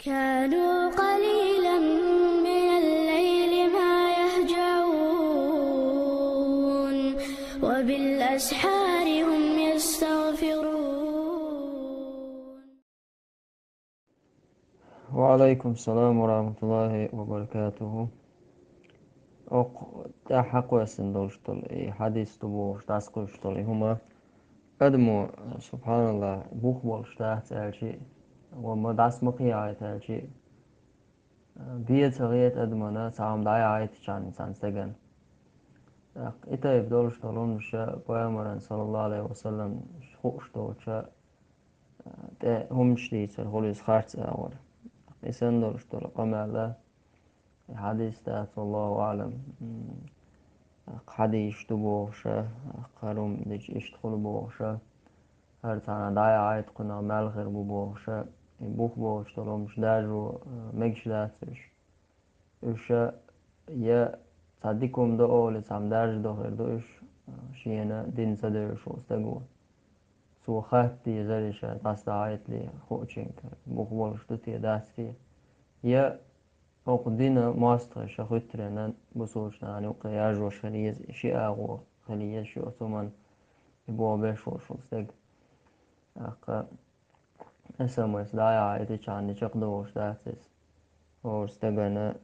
كانوا قليلا من الليل ما يهجعون وبالأسحار هم يستغفرون. وعليكم السلام ورحمة الله وبركاته. Ok, det حقوسن dolstol I hadis tubu staskuštoli huma. Kadmu subhanallah buchbol stahtelči وما داس مقيايتالči بيتغيت أدمنا سام داي عايت شان إنسان سجن. إتا يفضلشتولون مش بيامرن صلى الله عليه وسلم خوشتوچا ده هم شتيت الخليس خارج أول. إسان dolstol قمالة حديث ده والله أعلم. قد يشتبوغشا قالوا ديش يشتغلوا بوغشا هر تانا دايا عايد قنا مالغر بوغشا بوخ بوغشتلو مش داجو ميكش داتش وشا يا تصدقكم دو أول تام داج دو غير دوش شينا دين سدرش وستقوى سو خاتي زرشا تاستا عايد لي خوچينك بوخ بوغشتو تي داتي يا فوقدينا ماستر شخوترنا بسوشنا يعني وقياج وشخليز شيء أغو خليز شو ثمن يبوا بيش وشوستك أق اسمس دايا عايدي كان يشقدو وشتاتس وستجنا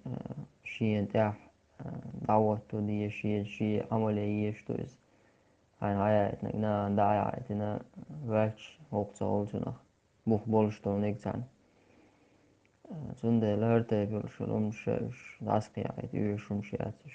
شيء تاح دعوة دي شيء عملية يشتوز هاي عايتنا نا دايا عايتنا واتش وقت أولتنا بوخ بولشتو نيكتان Zunde lärte wir schon das Gehalt über schon schätzig.